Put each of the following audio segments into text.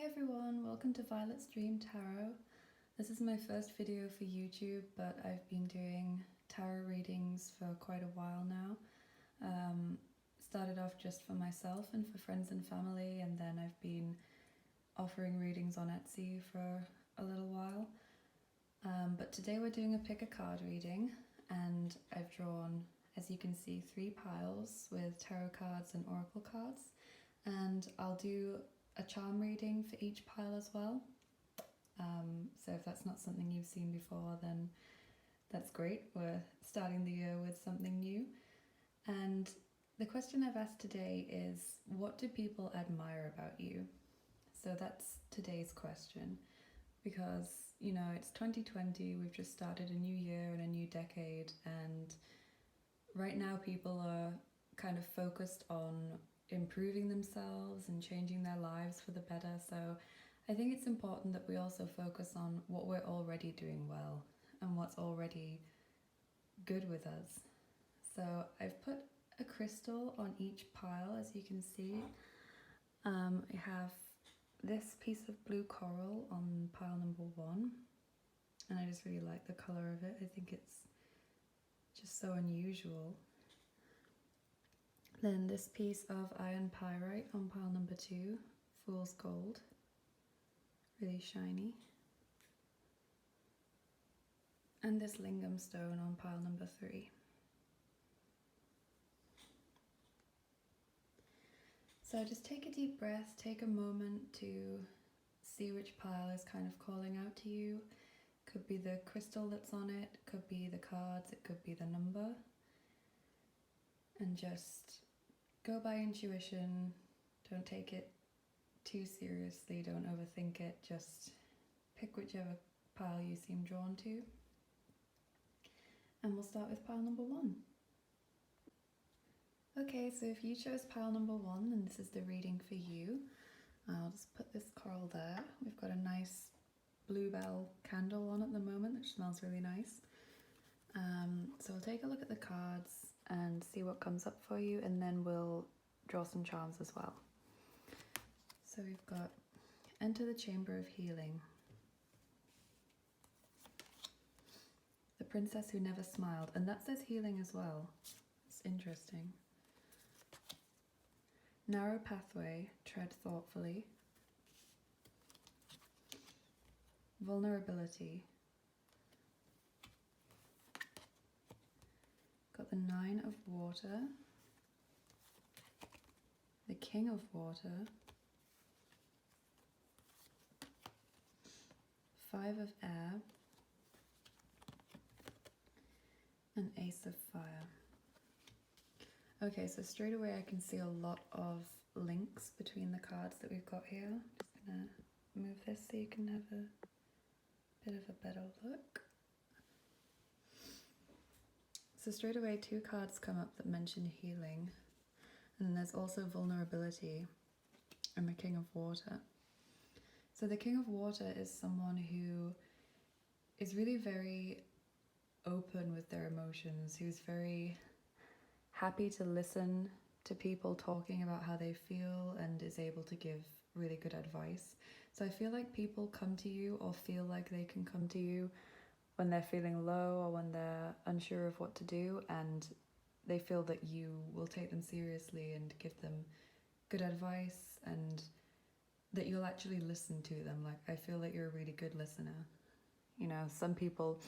Hey everyone, welcome to Violet's Dream Tarot. This is my first video for YouTube, but I've been doing tarot readings for quite a while now. Started off just for myself and for friends and family, and then I've been offering readings on Etsy for a little while. But today we're doing a pick a card reading, and I've drawn, as you can see, 3 piles with tarot cards and oracle cards, and I'll do a charm reading for each pile as well. So if that's not something you've seen before, then that's great. We're starting the year with something new. And the question I've asked today is, what do people admire about you? So that's today's question, because, you know, it's 2020, we've just started a new year and a new decade, and right now people are kind of focused on improving themselves and changing their lives for the better. So I think it's important that we also focus on what we're already doing well and what's already good with us. So I've put a crystal on each pile, as you can see. I have this piece of blue coral on pile number 1, and I just really like the colour of it. I think it's just so unusual. Then this piece of iron pyrite on pile number 2, fool's gold, really shiny. And this lingam stone on pile number 3. So just take a deep breath, take a moment to see which pile is kind of calling out to you. Could be the crystal that's on it, could be the cards, it could be the number. And just go by intuition, don't take it too seriously, don't overthink it, just pick whichever pile you seem drawn to. And we'll start with pile number 1. Okay, so if you chose pile number 1, then this is the reading for you. I'll just put this coral there. We've got a nice bluebell candle on at the moment, which smells really nice. So we'll take a look at the cards and see what comes up for you, and then we'll draw some charms as well. So we've got Enter the Chamber of Healing, the Princess Who Never Smiled, and that says healing as well. It's interesting. Narrow Pathway, Tread Thoughtfully. Vulnerability. Got the 9 of Water, the King of Water, 5 of Air, and Ace of Fire. Okay, so straight away I can see a lot of links between the cards that we've got here. I'm just gonna move this so you can have a bit of a better look. So straight away 2 cards come up that mention healing, and there's also vulnerability and the King of Water. So the King of Water is someone who is really very open with their emotions, who's very happy to listen to people talking about how they feel and is able to give really good advice. So I feel like people come to you, or feel like they can come to you, when they're feeling low or when they're unsure of what to do, and they feel that you will take them seriously and give them good advice, and that you'll actually listen to them. Like, I feel that you're a really good listener. You know, some people,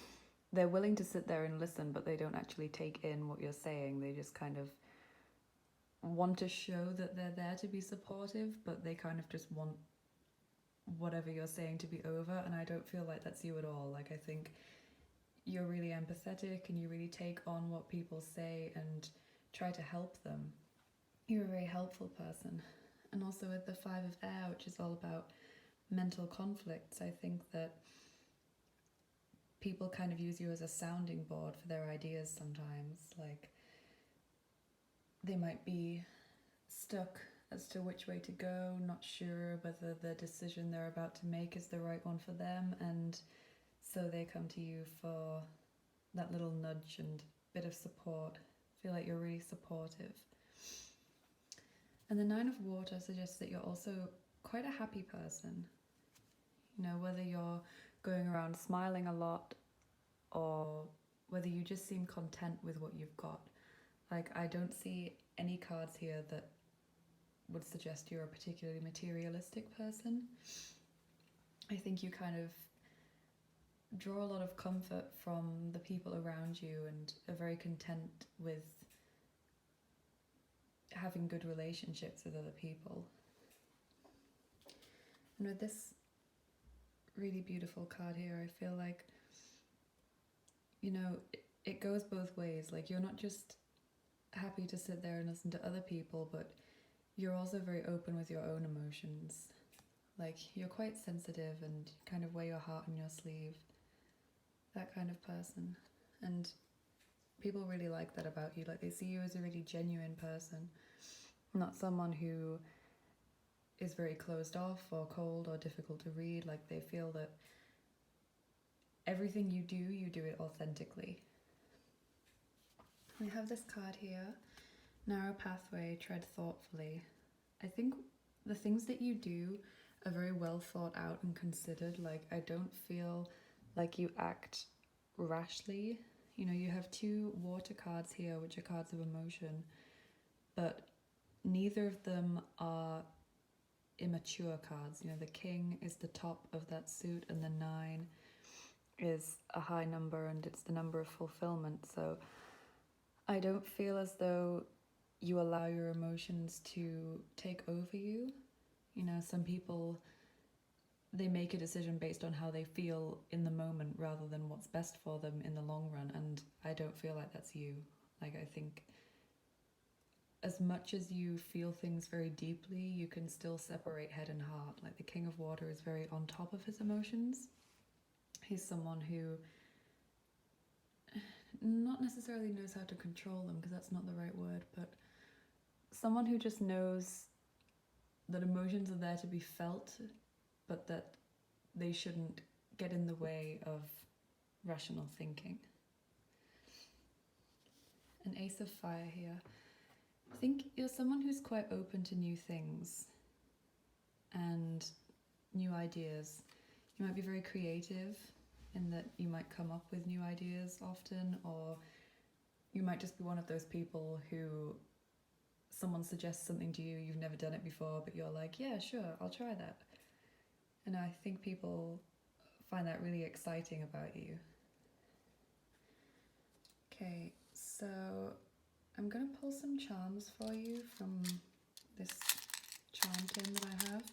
they're willing to sit there and listen, but they don't actually take in what you're saying. They just kind of want to show that they're there to be supportive, but they kind of just want whatever you're saying to be over, and I don't feel like that's you at all. Like, I think you're really empathetic and you really take on what people say and try to help them. You're a very helpful person. And also with the 5 of Air, which is all about mental conflicts, I think that people kind of use you as a sounding board for their ideas sometimes. Like, they might be stuck as to which way to go, not sure whether the decision they're about to make is the right one for them, and so they come to you for that little nudge and bit of support. Feel like you're really supportive. And the 9 of Water suggests that you're also quite a happy person. You know, whether you're going around smiling a lot or whether you just seem content with what you've got. Like, I don't see any cards here that would suggest you're a particularly materialistic person. I think you kind of draw a lot of comfort from the people around you and are very content with having good relationships with other people. And with this really beautiful card here, I feel like, you know, it goes both ways. Like, you're not just happy to sit there and listen to other people, but you're also very open with your own emotions. Like, you're quite sensitive and kind of wear your heart on your sleeve. That kind of person. And people really like that about you. Like, they see you as a really genuine person, not someone who is very closed off or cold or difficult to read. Like, they feel that everything you do it authentically. We have this card here, narrow pathway, tread thoughtfully. I think the things that you do are very well thought out and considered. Like, I don't feel like you act rashly. You know, you have two water cards here, which are cards of emotion, but neither of them are immature cards. You know, the king is the top of that suit and the 9 is a high number and it's the number of fulfillment. So I don't feel as though you allow your emotions to take over you. You know, some people, they make a decision based on how they feel in the moment rather than what's best for them in the long run, and I don't feel like that's you. Like, I think as much as you feel things very deeply, you can still separate head and heart. Like, the King of Water is very on top of his emotions. He's someone who not necessarily knows how to control them, because that's not the right word, but someone who just knows that emotions are there to be felt, but that they shouldn't get in the way of rational thinking. An Ace of Fire here. I think you're someone who's quite open to new things and new ideas. You might be very creative in that you might come up with new ideas often, or you might just be one of those people who someone suggests something to you, you've never done it before, but you're like, yeah, sure, I'll try that. And I think people find that really exciting about you. Okay, so I'm going to pull some charms for you from this charm tin that I have.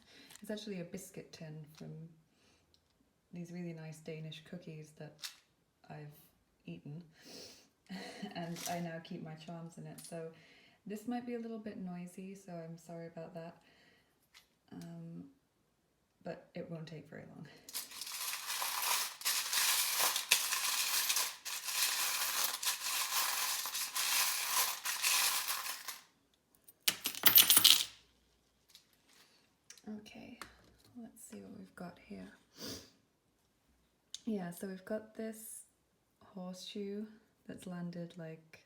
It's actually a biscuit tin from these really nice Danish cookies that I've eaten. And I now keep my charms in it. So this might be a little bit noisy, so I'm sorry about that. But it won't take very long. Okay, let's see what we've got here. Yeah, so we've got this horseshoe that's landed like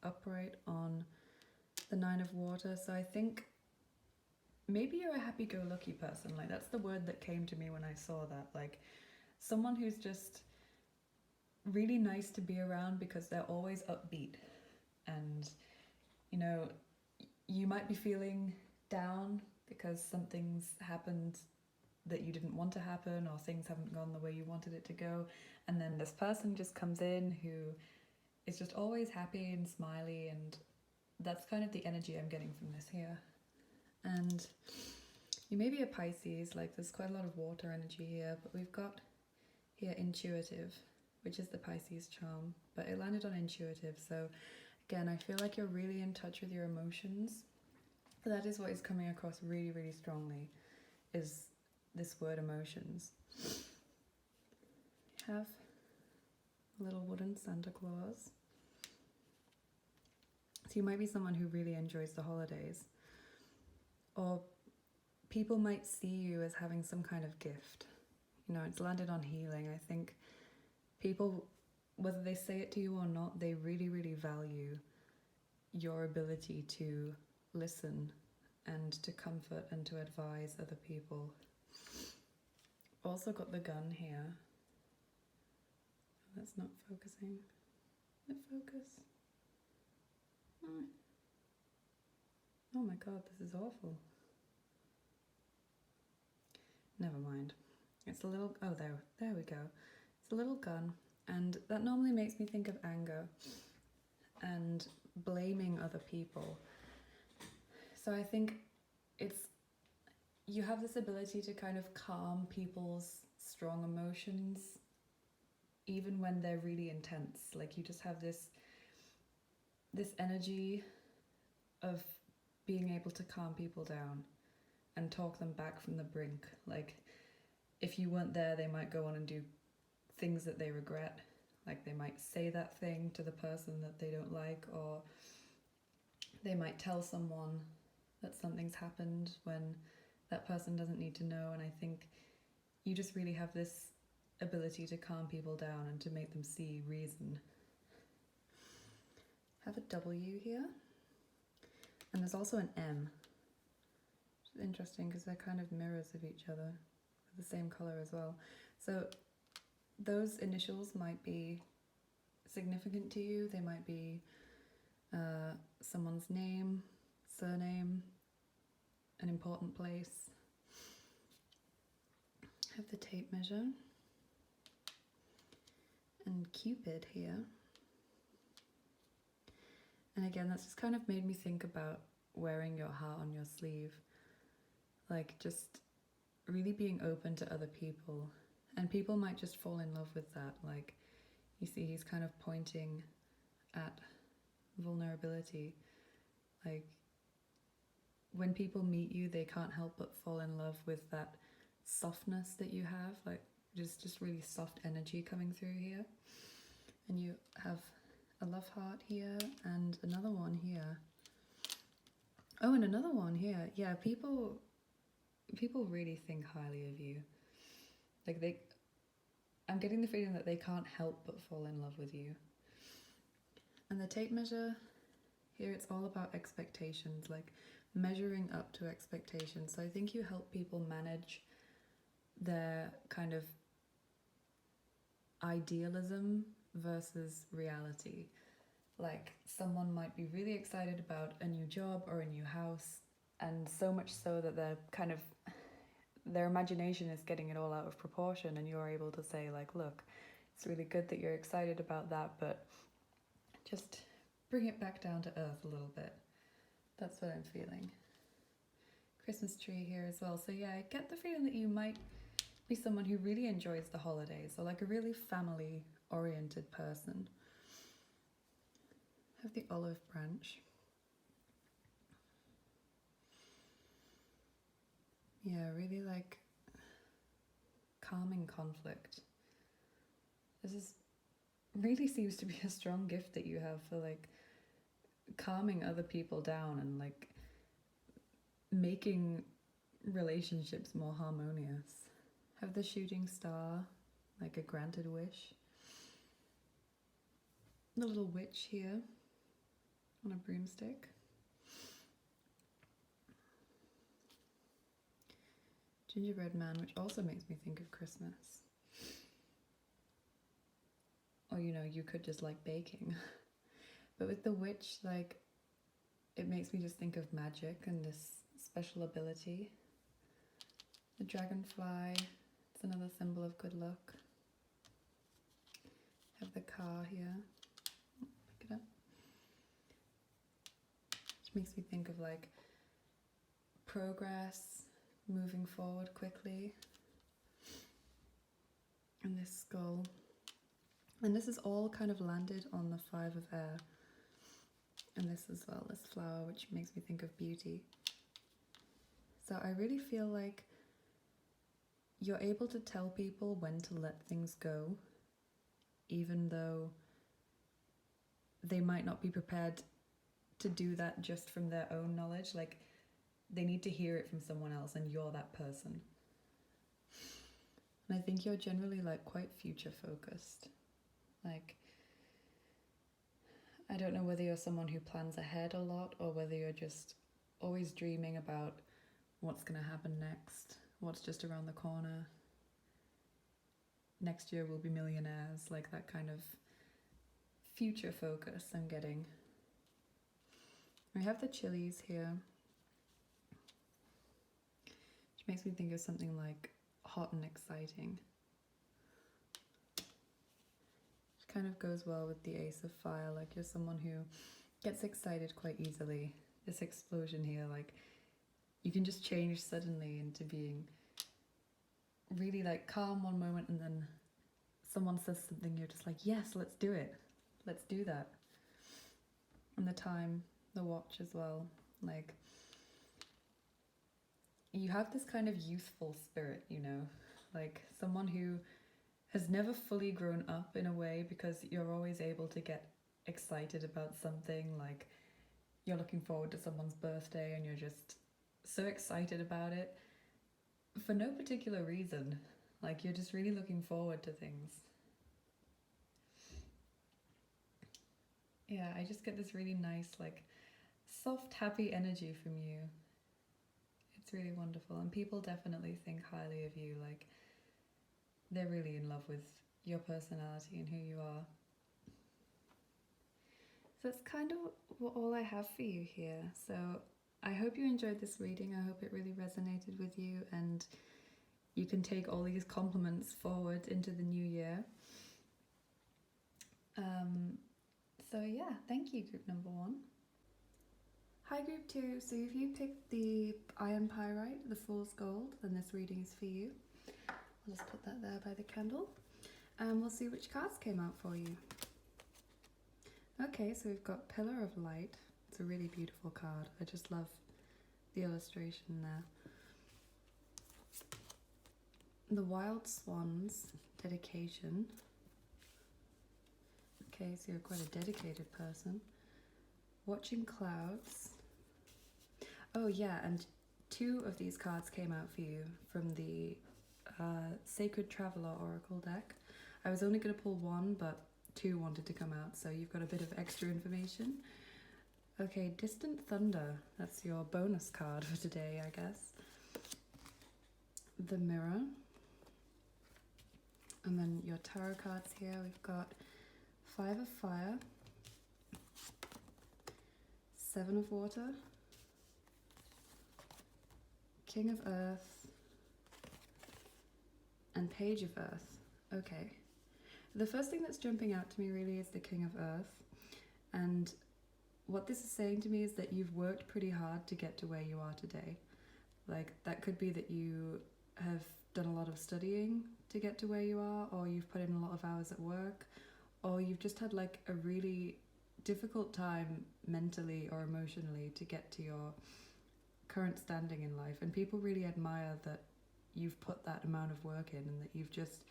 upright on the 9 of Water. So I think maybe you're a happy-go-lucky person. Like, that's the word that came to me when I saw that. Like, someone who's just really nice to be around because they're always upbeat. And, you know, you might be feeling down because something's happened that you didn't want to happen, or things haven't gone the way you wanted it to go. And then this person just comes in who is just always happy and smiley, and that's kind of the energy I'm getting from this here. And you may be a Pisces, like there's quite a lot of water energy here, but we've got here intuitive, which is the Pisces charm, but it landed on intuitive. So again, I feel like you're really in touch with your emotions. That is what is coming across really, really strongly, is this word emotions. We have a little wooden Santa Claus. So you might be someone who really enjoys the holidays, or people might see you as having some kind of gift. You know, it's landed on healing. I think people, whether they say it to you or not, they really, really value your ability to listen and to comfort and to advise other people. Also got the gun here. That's not focusing. Let it focus. Oh my god, this is awful. Never mind. It's a little, oh there we go. It's a little gun, and that normally makes me think of anger and blaming other people. So I think you have this ability to kind of calm people's strong emotions even when they're really intense. Like you just have this energy of being able to calm people down and talk them back from the brink. Like if you weren't there, they might go on and do things that they regret. Like they might say that thing to the person that they don't like, or they might tell someone that something's happened when that person doesn't need to know. And I think you just really have this ability to calm people down and to make them see reason. Have a W here, and there's also an M, which is interesting because they're kind of mirrors of each other, with the same colour as well. So those initials might be significant to you. They might be someone's name, surname, an important place. Have the tape measure and Cupid here. And again, that's just kind of made me think about wearing your heart on your sleeve. Like just really being open to other people. And people might just fall in love with that. Like you see he's kind of pointing at vulnerability. Like when people meet you, they can't help but fall in love with that softness that you have. Like just really soft energy coming through here. And you have a love heart here and another one here. Oh, and another one here. Yeah, people really think highly of you. Like I'm getting the feeling that they can't help but fall in love with you. And the tape measure, here it's all about expectations, like measuring up to expectations. So I think you help people manage their kind of idealism versus reality. Like someone might be really excited about a new job or a new house, and so much so that their imagination is getting it all out of proportion, and you're able to say like, look, it's really good that you're excited about that, but just bring it back down to earth a little bit. That's what I'm feeling. Christmas tree here as well. So yeah, I get the feeling that you might be someone who really enjoys the holidays, or like a really family oriented person. Have the olive branch. Yeah, really like calming conflict. This really seems to be a strong gift that you have for like calming other people down and like making relationships more harmonious. Have the shooting star, like a granted wish. The little witch here on a broomstick. Gingerbread man, which also makes me think of Christmas. Or, you know, you could just like baking. But with the witch, like, it makes me just think of magic and this special ability. The dragonfly, it's another symbol of good luck. Have the car here. Pick it up. Which makes me think of like progress, moving forward quickly. And this skull. And this is all kind of landed on the 5 of air. And this as well, this flower, which makes me think of beauty. So I really feel like you're able to tell people when to let things go, even though they might not be prepared to do that just from their own knowledge. Like, they need to hear it from someone else, and you're that person. And I think you're generally like quite future focused. Like, I don't know whether you're someone who plans ahead a lot or whether you're just always dreaming about what's going to happen next, what's just around the corner. Next year we'll be millionaires, like that kind of future focus I'm getting. We have the chilies here, which makes me think of something like hot and exciting. It kind of goes well with the Ace of Fire, like you're someone who gets excited quite easily. This explosion here, like you can just change suddenly into being really like calm one moment, and then someone says something, you're just like, yes, let's do it. Let's do that. And the time, the watch as well, like you have this kind of youthful spirit, you know, like someone who has never fully grown up in a way, because you're always able to get excited about something, like you're looking forward to someone's birthday and you're just so excited about it for no particular reason. Like you're just really looking forward to things. Yeah, I just get this really nice, like soft, happy energy from you. It's really wonderful, and people definitely think highly of you, like they're really in love with your personality and who you are. So that's kind of all I have for you here. So I hope you enjoyed this reading. I hope it really resonated with you, and you can take all these compliments forward into the new year. So yeah, thank you, group number 1. Hi, group 2. So if you picked the iron pyrite, the fool's gold, then this reading is for you. I'll just put that there by the candle, and we'll see which cards came out for you. Okay, so we've got Pillar of Light. It's a really beautiful card. I just love the illustration there. The Wild Swans, Dedication. Okay, so you're quite a dedicated person. Watching Clouds. Oh yeah, and 2 of these cards came out for you from the Sacred Traveler Oracle deck. I was only going to pull 1, but 2 wanted to come out, so you've got a bit of extra information. Okay, Distant Thunder. That's your bonus card for today, I guess. The Mirror. And then your tarot cards here, we've got 5 of Fire, 7 of Water, King of Earth, and Page of Earth. Okay. The first thing that's jumping out to me really is the King of Earth. And what this is saying to me is that you've worked pretty hard to get to where you are today. Like, that could be that you have done a lot of studying to get to where you are, or you've put in a lot of hours at work, or you've just had like a really difficult time mentally or emotionally to get to your current standing in life. And people really admire that you've put that amount of work in, and that you've just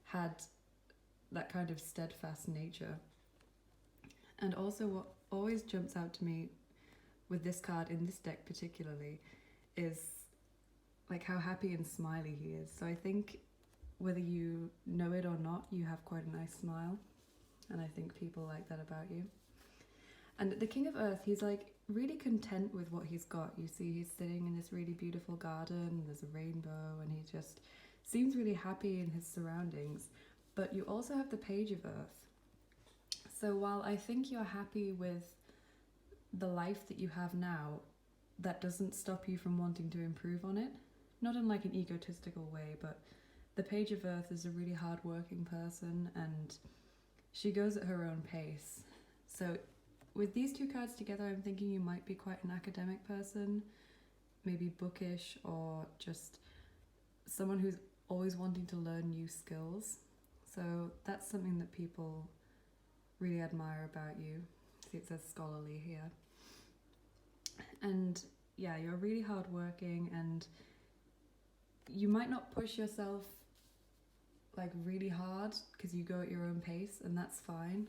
had that kind of steadfast nature. And also what always jumps out to me with this card in this deck particularly is like how happy and smiley he is. So I think whether you know it or not, you have quite a nice smile, and I think people like that about you. And the King of Earth, he's like really content with what he's got. You see he's sitting in this really beautiful garden, there's a rainbow, and he just seems really happy in his surroundings. But you also have the Page of Earth. So while I think you're happy with the life that you have now, that doesn't stop you from wanting to improve on it. Not in like an egotistical way, but the Page of Earth is a really hard-working person, and she goes at her own pace. So with these 2 cards together, I'm thinking you might be quite an academic person, maybe bookish, or just someone who's always wanting to learn new skills. So that's something that people really admire about you. See, it says scholarly here. And yeah, you're really hardworking, and you might not push yourself like really hard because you go at your own pace, and that's fine.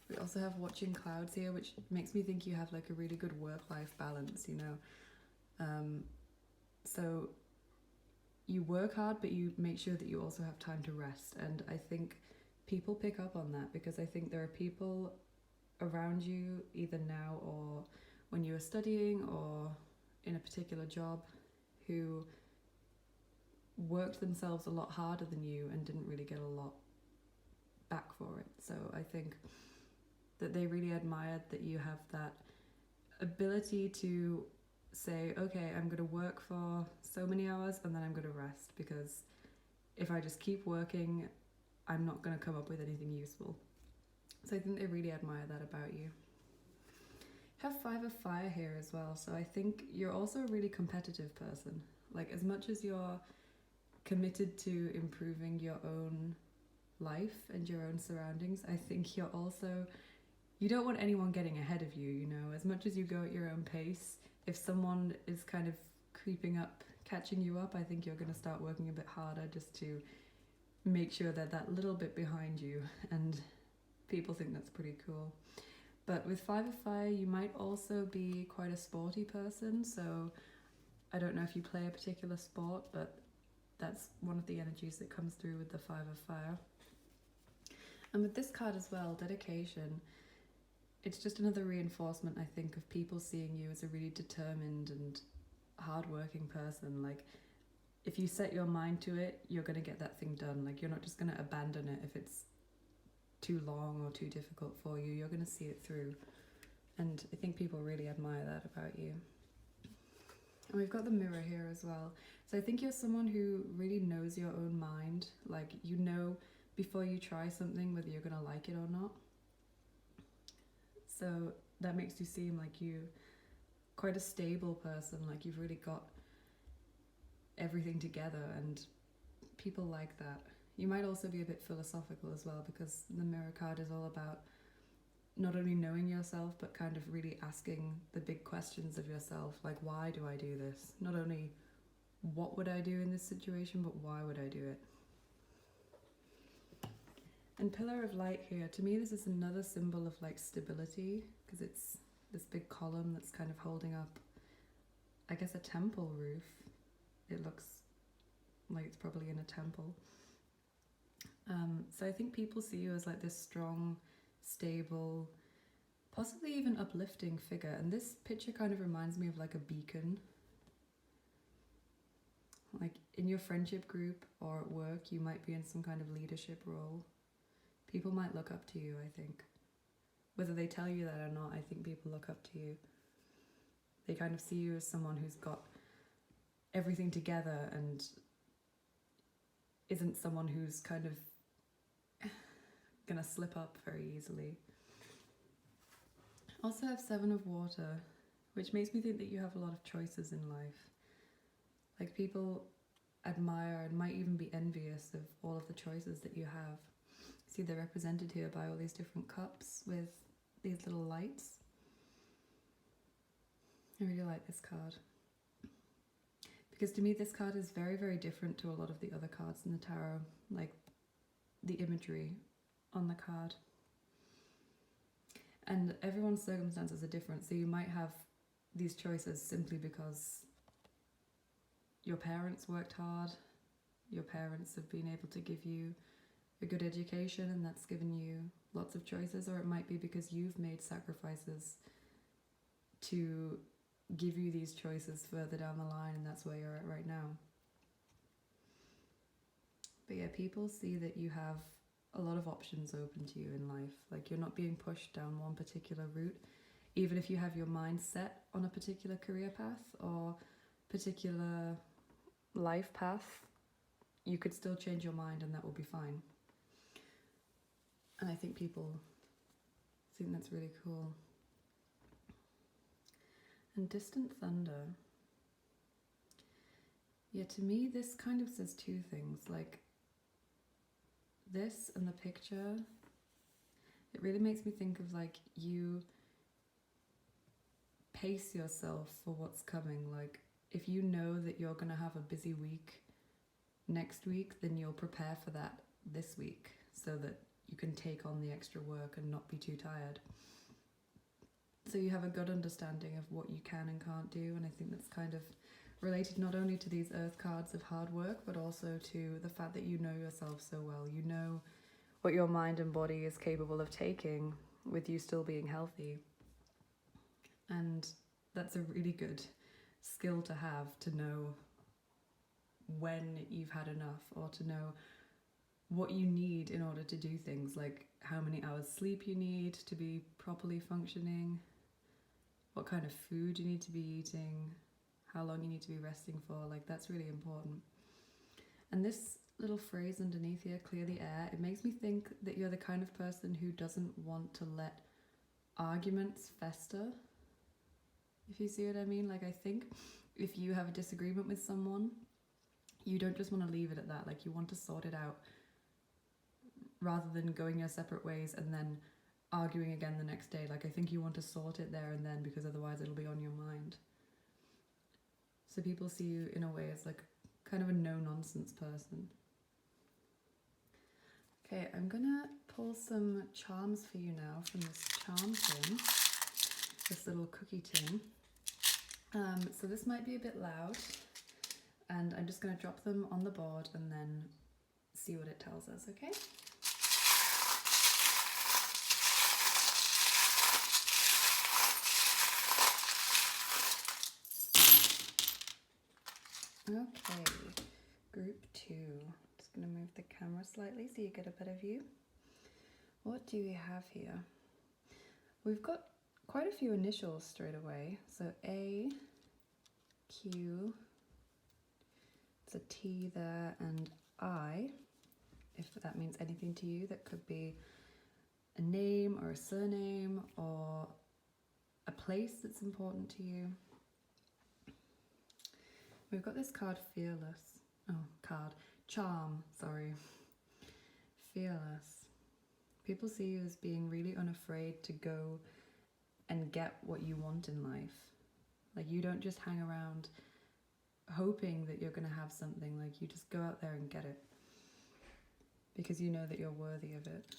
We also have Watching Clouds here, which makes me think you have like a really good work-life balance, you know. So you work hard, but you make sure that you also have time to rest. And I think people pick up on that, because I think there are people around you, either now or when you were studying, or in a particular job who worked themselves a lot harder than you and didn't really get a lot back for it. So I think that they really admired that you have that ability to say, okay, I'm going to work for so many hours and then I'm going to rest, because if I just keep working, I'm not going to come up with anything useful. So I think they really admire that about you. Have 5 of fire here as well, so I think you're also a really competitive person. Like, as much as you're committed to improving your own life and your own surroundings, I think you're also, you don't want anyone getting ahead of you, you know. As much as you go at your own pace, if someone is kind of creeping up, catching you up, I think you're going to start working a bit harder just to make sure they're that little bit behind you, and people think that's pretty cool. But with 5 of fire, you might also be quite a sporty person, so I don't know if you play a particular sport, but that's one of the energies that comes through with the 5 of fire. And with this card as well, dedication, it's just another reinforcement, I think, of people seeing you as a really determined and hardworking person. Like, if you set your mind to it, you're going to get that thing done. Like, you're not just going to abandon it if it's too long or too difficult for you. You're going to see it through. And I think people really admire that about you. And we've got the mirror here as well. So I think you're someone who really knows your own mind. Like, you know before you try something whether you're going to like it or not. So that makes you seem like you quite a stable person, like you've really got everything together, and people like that. You might also be a bit philosophical as well, because the mirror card is all about not only knowing yourself, but kind of really asking the big questions of yourself, like, why do I do this? Not only what would I do in this situation, but why would I do it? And pillar of light here, to me this is another symbol of like stability, because it's this big column that's kind of holding up, I guess, a temple roof. It looks like it's probably in a temple. So I think people see you as like this strong, stable, possibly even uplifting figure. And this picture kind of reminds me of like a beacon. Like in your friendship group or at work, you might be in some kind of leadership role. People might look up to you, I think. Whether they tell you that or not, I think people look up to you. They kind of see you as someone who's got everything together and isn't someone who's kind of gonna slip up very easily. Also have 7 of water, which makes me think that you have a lot of choices in life. Like, people admire and might even be envious of all of the choices that you have. See, they're represented here by all these different cups with these little lights. I really like this card, because to me this card is very, very different to a lot of the other cards in the tarot. Like, the imagery on the card, and everyone's circumstances are different, so you might have these choices simply because your parents worked hard, your parents have been able to give you a good education and that's given you lots of choices, or it might be because you've made sacrifices to give you these choices further down the line, and that's where you're at right now. But yeah, people see that you have a lot of options open to you in life. Like, you're not being pushed down one particular route. Even if you have your mind set on a particular career path or particular life path, you could still change your mind and that will be fine. And I think people think that's really cool. And distant thunder. Yeah, to me this kind of says 2 things. Like, this and the picture, it really makes me think of like you pace yourself for what's coming. Like, if you know that you're going to have a busy week next week, then you'll prepare for that this week so that you can take on the extra work and not be too tired. So you have a good understanding of what you can and can't do, and I think that's kind of related not only to these earth cards of hard work, but also to the fact that you know yourself so well. You know what your mind and body is capable of taking with you still being healthy. And that's a really good skill to have, to know when you've had enough, or to know what you need in order to do things, like how many hours sleep you need to be properly functioning, what kind of food you need to be eating, how long you need to be resting for. Like, that's really important. And this little phrase underneath here, clear the air, it makes me think that you're the kind of person who doesn't want to let arguments fester, if you see what I mean. Like, I think if you have a disagreement with someone, you don't just want to leave it at that. Like, you want to sort it out rather than going your separate ways and then arguing again the next day. Like, I think you want to sort it there and then, because otherwise it'll be on your mind. So people see you in a way as like kind of a no-nonsense person. Okay, I'm gonna pull some charms for you now from this charm tin, this little cookie tin. So this might be a bit loud, and I'm just gonna drop them on the board and then see what it tells us, okay? Okay, group 2. Just going to move the camera slightly so you get a better view. What do we have here? We've got quite a few initials straight away. So A, Q, there's a T there, and I, if that means anything to you. That could be a name or a surname or a place that's important to you. We've got this card, Fearless. Charm, sorry. Fearless. People see you as being really unafraid to go and get what you want in life. Like, you don't just hang around hoping that you're going to have something. Like, you just go out there and get it, because you know that you're worthy of it.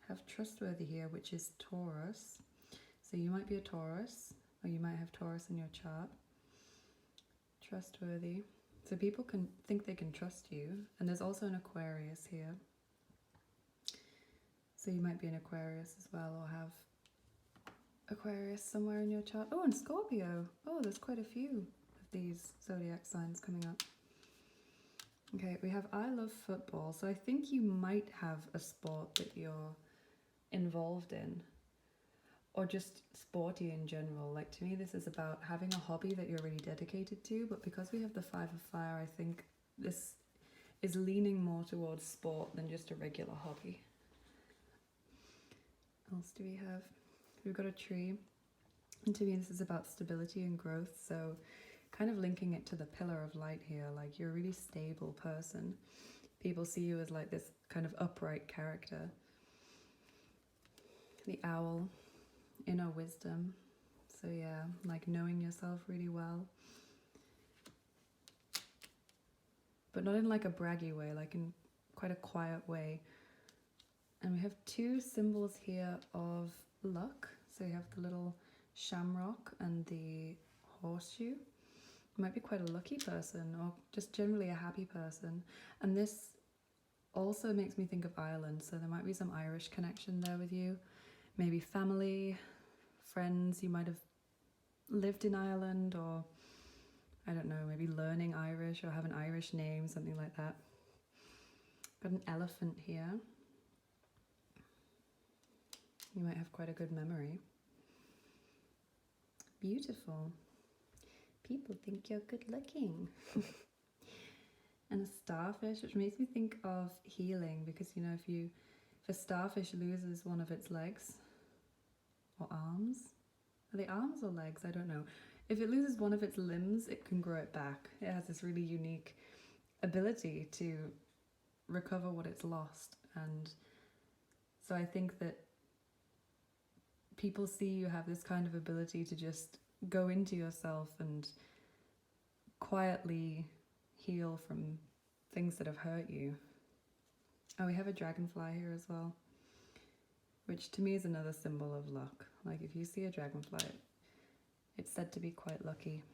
Have trustworthy here, which is Taurus. So you might be a Taurus, or you might have Taurus in your chart. Trustworthy. So people can think they can trust you. And there's also an Aquarius here. So you might be an Aquarius as well, or have Aquarius somewhere in your chart. Oh, and Scorpio. Oh, there's quite a few of these zodiac signs coming up. Okay, we have I love football. So I think you might have a sport that you're involved in, or just sporty in general. Like, to me, this is about having a hobby that you're really dedicated to, but because we have the 5 of fire, I think this is leaning more towards sport than just a regular hobby. What else do we have? We've got a tree, and to me this is about stability and growth, so kind of linking it to the pillar of light here. Like, you're a really stable person. People see you as like this kind of upright character. The owl, inner wisdom. So yeah, like knowing yourself really well, but not in like a braggy way, like in quite a quiet way. And we have 2 symbols here of luck. So you have the little shamrock and the horseshoe. You might be quite a lucky person, or just generally a happy person. And this also makes me think of Ireland, so there might be some Irish connection there with you. Maybe family, friends, you might have lived in Ireland, or I don't know, maybe learning Irish or have an Irish name, something like that. Got an elephant here. You might have quite a good memory. Beautiful. People think you're good looking. And a starfish, which makes me think of healing, because, you know, if a starfish loses one of its legs or arms, are they arms or legs? I don't know. If it loses one of its limbs, it can grow it back. It has this really unique ability to recover what it's lost. And so I think that people see you have this kind of ability to just go into yourself and quietly heal from things that have hurt you. Oh, we have a dragonfly here as well, which to me is another symbol of luck. Like, if you see a dragonfly, it's said to be quite lucky.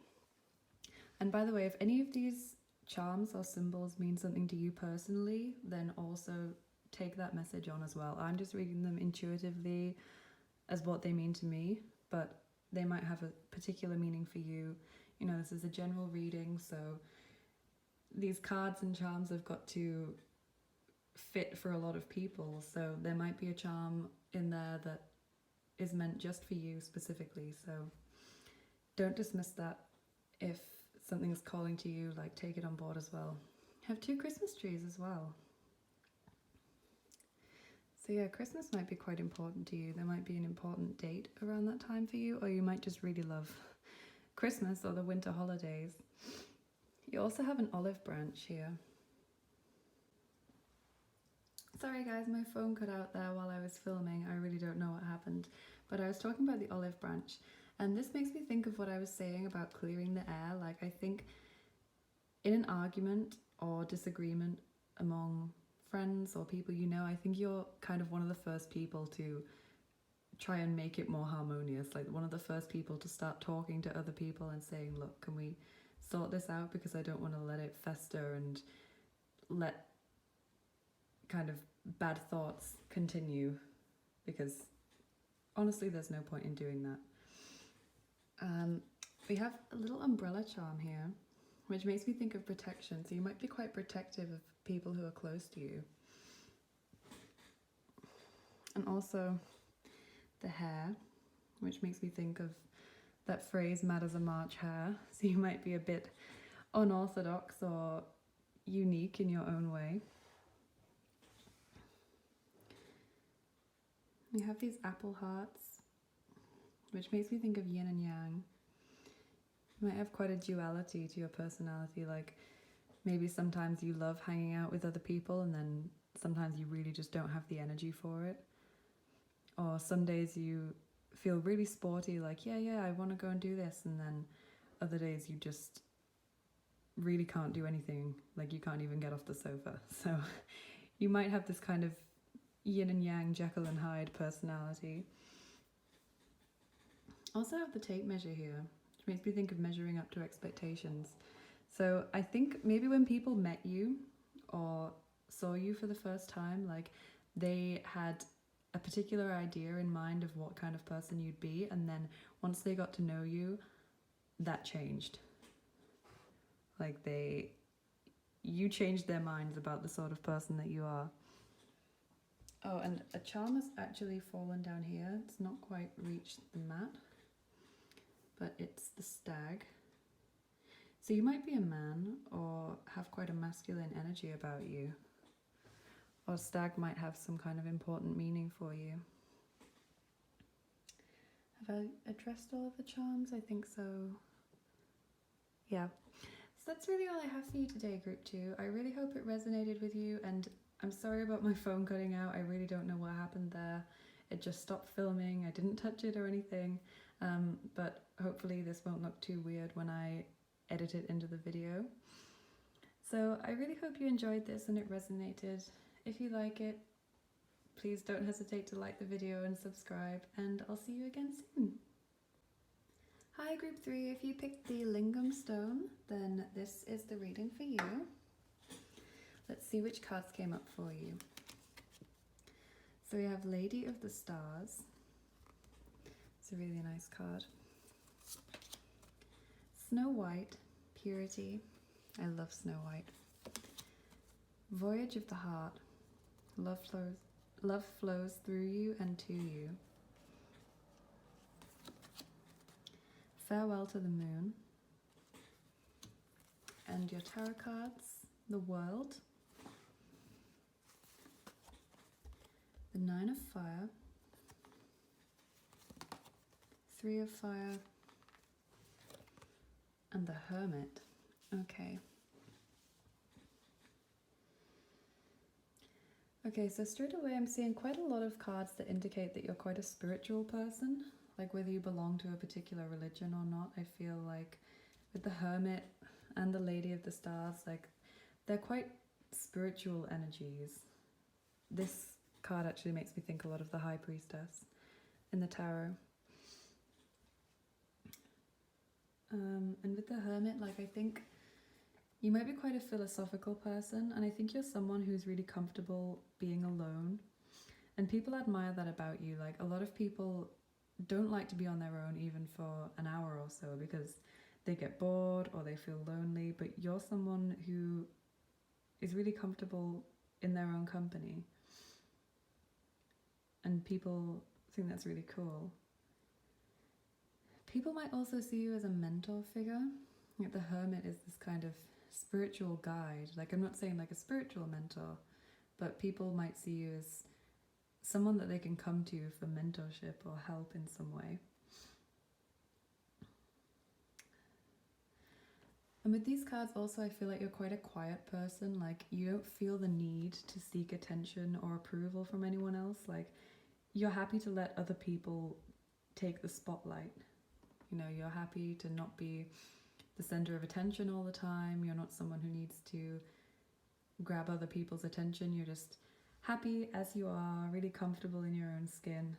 And by the way, if any of these charms or symbols mean something to you personally, then also take that message on as well. I'm just reading them intuitively as what they mean to me, but they might have a particular meaning for you. you know, this is a general reading, so these cards and charms have got to fit for a lot of people. So there might be a charm in there that is meant just for you specifically. So don't dismiss that. If something's calling to you, like, take it on board as well. Have 2 Christmas trees as well. So yeah, Christmas might be quite important to you. There might be an important date around that time for you, or you might just really love Christmas or the winter holidays. You also have an olive branch here. Sorry guys, my phone cut out there while I was filming. I really don't know what happened, but I was talking about the olive branch, and this makes me think of what I was saying about clearing the air. Like, I think in an argument or disagreement among friends or people you know, I think you're kind of one of the first people to try and make it more harmonious, like one of the first people to start talking to other people and saying, look, can we sort this out, because I don't want to let it fester and let kind of bad thoughts continue, because honestly there's no point in doing that. We have a little umbrella charm here, which makes me think of protection. So you might be quite protective of people who are close to you. And also the hair, which makes me think of that phrase, mad as a March hare. So you might be a bit unorthodox or unique in your own way. We have these apple hearts, which makes me think of yin and yang. You might have quite a duality to your personality, like maybe sometimes you love hanging out with other people and then sometimes you really just don't have the energy for it. Or some days you feel really sporty, like yeah, I want to go and do this, and then other days you just really can't do anything, like you can't even get off the sofa. So you might have this kind of yin and yang, Jekyll and Hyde personality. Also have the tape measure here, which makes me think of measuring up to expectations. So I think maybe when people met you or saw you for the first time, like they had a particular idea in mind of what kind of person you'd be, and then once they got to know you, that changed. Like you changed their minds about the sort of person that you are. Oh, and a charm has actually fallen down here. It's not quite reached the mat, but it's the stag. So you might be a man or have quite a masculine energy about you. Or stag might have some kind of important meaning for you. Have I addressed all of the charms? I think so. Yeah. So that's really all I have for you today, Group 2. I really hope it resonated with you, and I'm sorry about my phone cutting out. I really don't know what happened there. It just stopped filming. I didn't touch it or anything. But hopefully this won't look too weird when I edit it into the video. So I really hope you enjoyed this and it resonated. If you like it, please don't hesitate to like the video and subscribe, and I'll see you again soon. Hi Group 3, if you picked the Lingam stone, then this is the reading for you. Let's see which cards came up for you. So we have Lady of the Stars. It's a really nice card. Snow White, Purity. I love Snow White. Voyage of the Heart. Love flows through you and to you. Farewell to the Moon. And your tarot cards, the World, the Nine of Fire, Three of Fire, and the Hermit. Okay. Okay, so straight away I'm seeing quite a lot of cards that indicate that you're quite a spiritual person, like whether you belong to a particular religion or not. I feel like with the Hermit and the Lady of the Stars, like they're quite spiritual energies. This card actually makes me think a lot of the High Priestess in the tarot. And with the Hermit, like I think you might be quite a philosophical person, and I think you're someone who's really comfortable being alone, and people admire that about you. Like a lot of people don't like to be on their own even for an hour or so, because they get bored or they feel lonely, but you're someone who is really comfortable in their own company. And people think that's really cool. People might also see you as a mentor figure. Like the hermit is this kind of spiritual guide. Like, I'm not saying like a spiritual mentor, but people might see you as someone that they can come to for mentorship or help in some way. And with these cards also, I feel like you're quite a quiet person. Like, you don't feel the need to seek attention or approval from anyone else. Like, you're happy to let other people take the spotlight. You know, you're happy to not be the center of attention all the time. You're not someone who needs to grab other people's attention. You're just happy as you are, really comfortable in your own skin.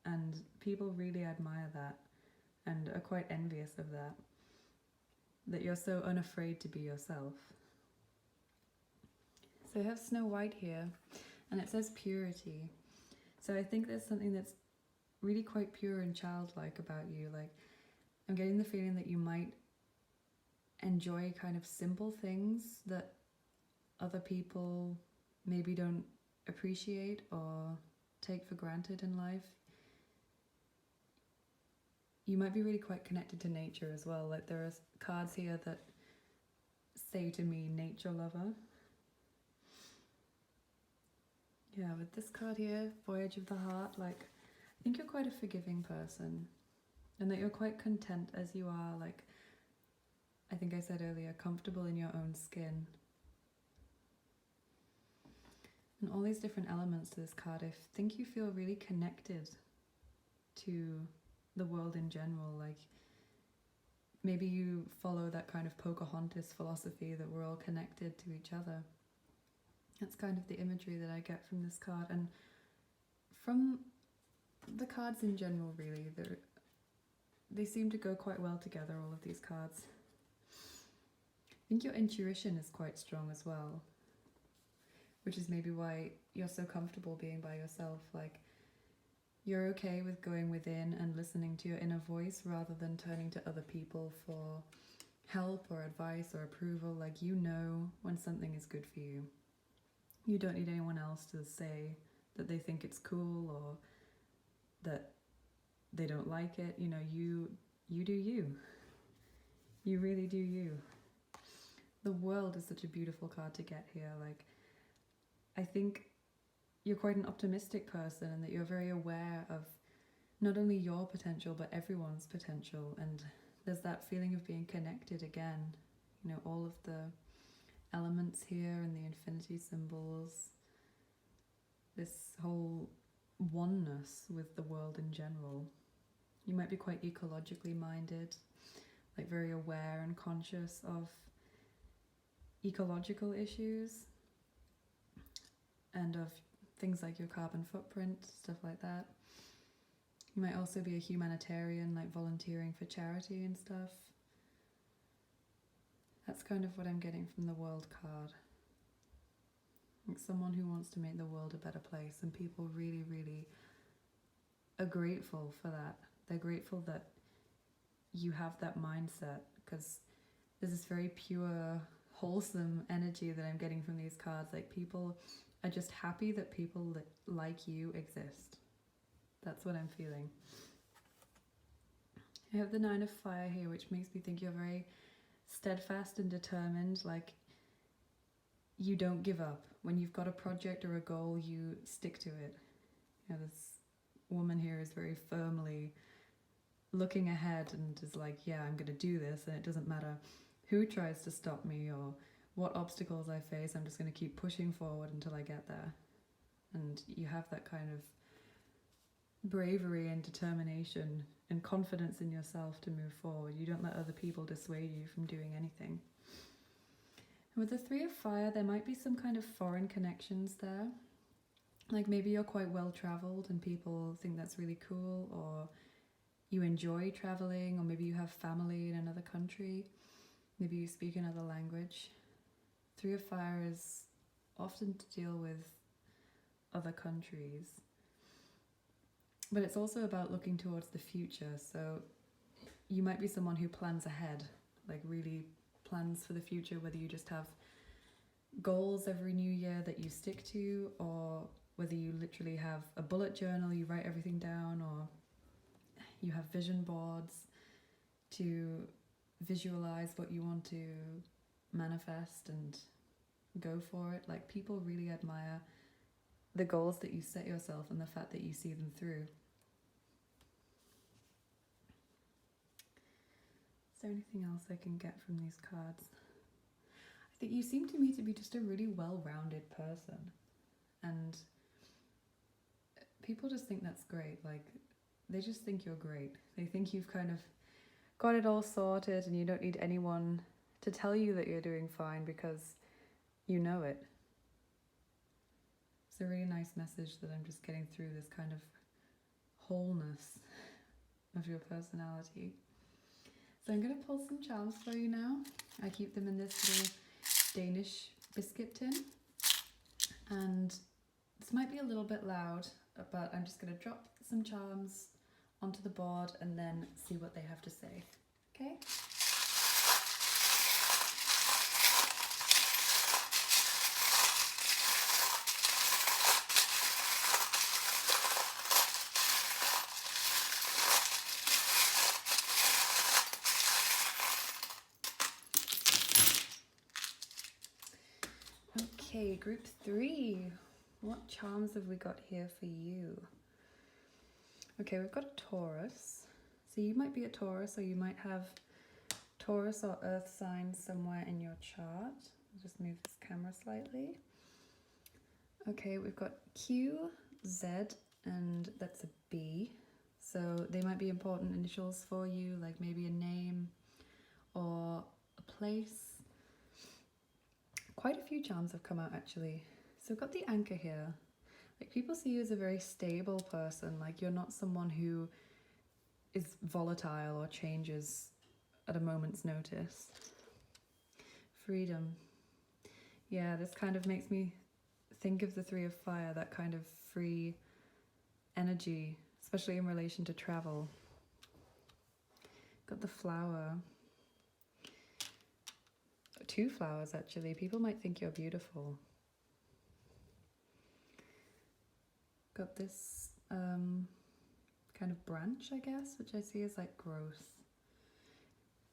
And people really admire that and are quite envious of that. That you're so unafraid to be yourself. So I have Snow White here, and it says purity. So I think there's something that's really quite pure and childlike about you. Like, I'm getting the feeling that you might enjoy kind of simple things that other people maybe don't appreciate or take for granted in life. You might be really quite connected to nature as well. Like, there are cards here that say to me, nature lover. Yeah, with this card here, Voyage of the Heart, like, I think you're quite a forgiving person and that you're quite content as you are. Like, I think I said earlier, comfortable in your own skin. And all these different elements to this card, I think you feel really connected to the world in general. Like, maybe you follow that kind of Pocahontas philosophy that we're all connected to each other. That's kind of the imagery that I get from this card, and from the cards in general, really. They seem to go quite well together, all of these cards. I think your intuition is quite strong as well, which is maybe why you're so comfortable being by yourself. Like, you're okay with going within and listening to your inner voice rather than turning to other people for help or advice or approval. Like, you know when something is good for you. You don't need anyone else to say that they think it's cool or that they don't like it. You know, you do you. You really do you. The World is such a beautiful card to get here. Like, I think you're quite an optimistic person and that you're very aware of not only your potential but everyone's potential, and there's that feeling of being connected again. You know, all of the elements here and the infinity symbols, this whole oneness with the world in general. You might be quite ecologically minded, like very aware and conscious of ecological issues and of things like your carbon footprint, stuff like that. You might also be a humanitarian, like volunteering for charity and stuff. That's kind of what I'm getting from the World card. Like someone who wants to make the world a better place, and people really, really are grateful for that. They're grateful that you have that mindset, because there's this very pure, wholesome energy that I'm getting from these cards. Like, people are just happy that people like you exist. That's what I'm feeling. I have the Nine of Fire here, which makes me think you're very steadfast and determined. Like, you don't give up. When you've got a project or a goal, you stick to it. You know, this woman here is very firmly looking ahead and is like, yeah, I'm going to do this, and it doesn't matter who tries to stop me or what obstacles I face, I'm just going to keep pushing forward until I get there. And you have that kind of bravery and determination and confidence in yourself to move forward. You don't let other people dissuade you from doing anything. And with the Three of Fire, there might be some kind of foreign connections there. Like, maybe you're quite well traveled and people think that's really cool, or you enjoy traveling, or maybe you have family in another country. Maybe you speak another language. Three of Fire is often to deal with other countries. But it's also about looking towards the future. So you might be someone who plans ahead. like really plans for the future, whether you just have goals every new year that you stick to, or whether you literally have a bullet journal, you write everything down, or you have vision boards to visualize what you want to manifest and go for it. Like, people really admire the goals that you set yourself and the fact that you see them through. Is there anything else I can get from these cards? I think you seem to me to be just a really well-rounded person, and people just think that's great. Like, they just think you're great. They think you've kind of got it all sorted and you don't need anyone to tell you that you're doing fine because you know it. It's a really nice message that I'm just getting through, this kind of wholeness of your personality. So I'm going to pull some charms for you now. I keep them in this little Danish biscuit tin, and this might be a little bit loud, but I'm just going to drop some charms onto the board and then see what they have to say. Okay? Okay, group 3. What charms have we got here for you? Okay, we've got a Taurus. So you might be a Taurus, or you might have Taurus or Earth signs somewhere in your chart. I'll just move this camera slightly. Okay, we've got Q, Z, and that's a B. So they might be important initials for you, like maybe a name or a place. Quite a few charms have come out actually. So we've got the Anchor here. Like, people see you as a very stable person. Like, you're not someone who is volatile or changes at a moment's notice. Freedom. Yeah, this kind of makes me think of the Three of Fire, that kind of free energy, especially in relation to travel. Got the Flower. 2 flowers actually. People might think you're beautiful. Got this kind of branch, I guess, which I see as like growth.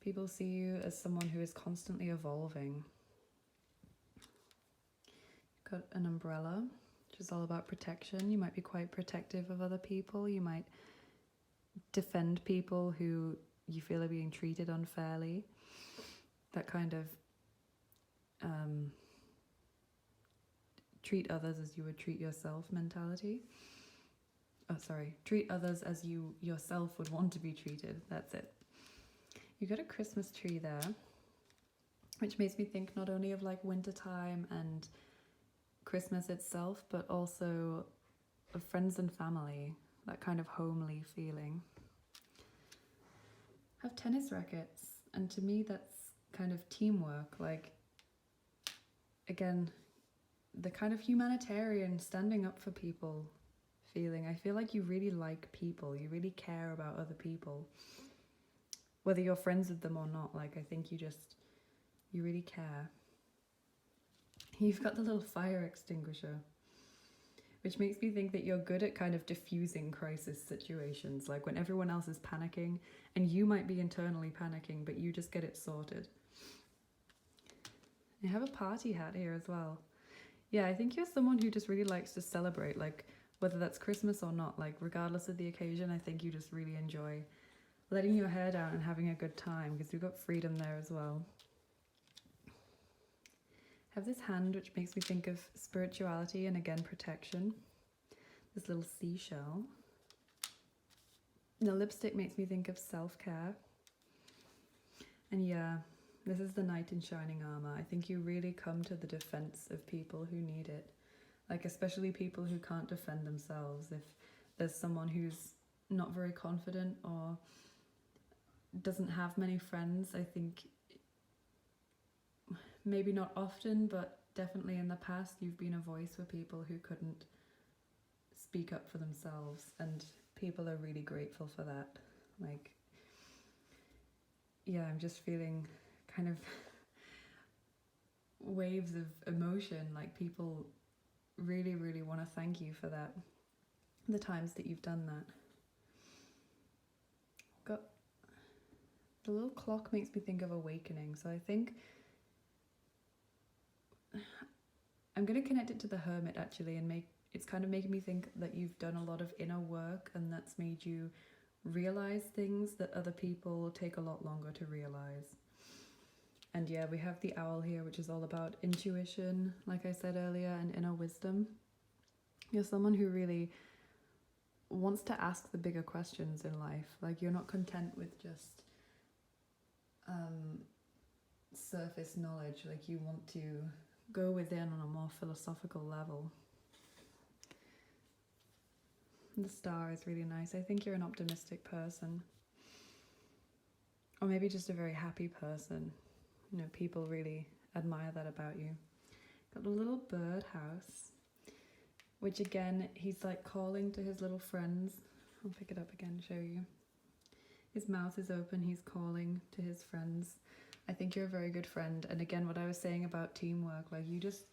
People see you as someone who is constantly evolving. Got an umbrella, which is all about protection. You might be quite protective of other people. You might defend people who you feel are being treated unfairly. That kind of treat others as you would treat yourself mentality. Oh, sorry. Treat others as you yourself would want to be treated. That's it. You got a Christmas tree there, which makes me think not only of like wintertime and Christmas itself, but also of friends and family, that kind of homely feeling. Have tennis rackets, and to me that's kind of teamwork. Like, again, the kind of humanitarian, standing up for people feeling. I feel like you really like people, you really care about other people, whether you're friends with them or not. Like, I think you really care. You've got the little fire extinguisher, which makes me think that you're good at kind of diffusing crisis situations, like when everyone else is panicking and you might be internally panicking, but you just get it sorted. I have a party hat here as well. Yeah, I think you're someone who just really likes to celebrate, like whether that's Christmas or not, like regardless of the occasion. I think you just really enjoy letting your hair down and having a good time, because you've got freedom there as well. Have this hand, which makes me think of spirituality and again protection. This little seashell. The lipstick makes me think of self-care. And yeah, this is the knight in shining armor. I think you really come to the defense of people who need it. Like, especially people who can't defend themselves. If there's someone who's not very confident or doesn't have many friends, I think maybe not often, but definitely in the past, you've been a voice for people who couldn't speak up for themselves, and people are really grateful for that. Like, yeah, I'm just feeling kind of waves of emotion. Like, people really, really want to thank you for that, the times that you've done that. Got the little clock makes me think of awakening, so I think I'm going to connect it to the Hermit actually, and it's kind of making me think that you've done a lot of inner work, and that's made you realize things that other people take a lot longer to realize. And yeah, we have the owl here, which is all about intuition, like I said earlier, and inner wisdom. You're someone who really wants to ask the bigger questions in life. Like, you're not content with just surface knowledge. Like, you want to go within on a more philosophical level. The star is really nice. I think you're an optimistic person, or maybe just a very happy person. You know, people really admire that about you. Got a little bird house, which again, he's like calling to his little friends. I'll pick it up again, show you. His mouth is open, he's calling to his friends. I think you're a very good friend. And again, what I was saying about teamwork, like, you just,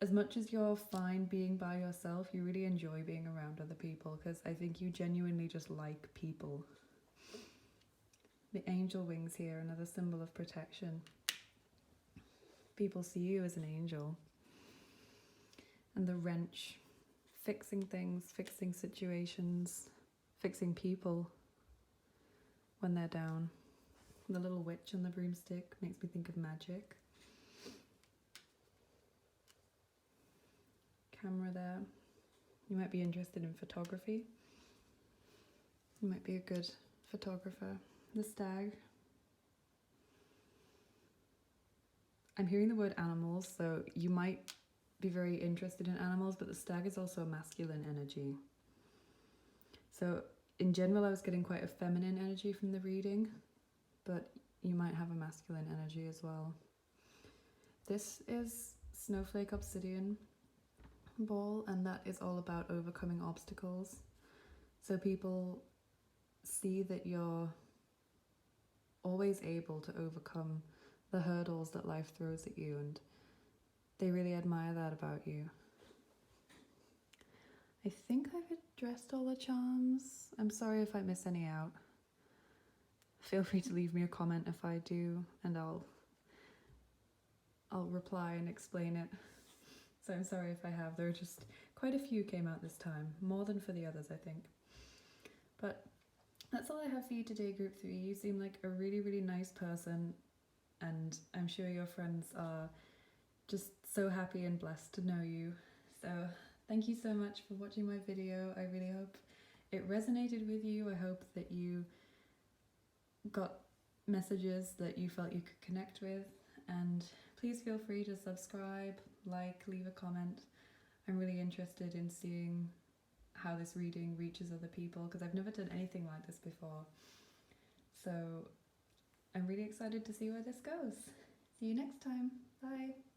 as much as you're fine being by yourself, you really enjoy being around other people, because I think you genuinely just like people. The angel wings here, another symbol of protection. People see you as an angel. And the wrench, fixing things, fixing situations, fixing people when they're down. The little witch and the broomstick makes me think of magic. Camera there. You might be interested in photography. You might be a good photographer. The stag. I'm hearing the word animals, so you might be very interested in animals, but the stag is also a masculine energy. So in general, I was getting quite a feminine energy from the reading, but you might have a masculine energy as well. This is Snowflake Obsidian Ball, and that is all about overcoming obstacles. So people see that you're always able to overcome the hurdles that life throws at you, and they really admire that about you. I think I've addressed all the charms. I'm sorry if I miss any out. Feel free to leave me a comment if I do, and I'll reply and explain it. So I'm sorry if I have. There are just quite a few came out this time, more than for the others, I think. But that's all I have for you today, Group 3. You seem like a really, really nice person, and I'm sure your friends are just so happy and blessed to know you. So thank you so much for watching my video. I really hope it resonated with you. I hope that you got messages that you felt you could connect with, and please feel free to subscribe, like, leave a comment. I'm really interested in seeing how this reading reaches other people, because I've never done anything like this before. So I'm really excited to see where this goes. See you next time. Bye.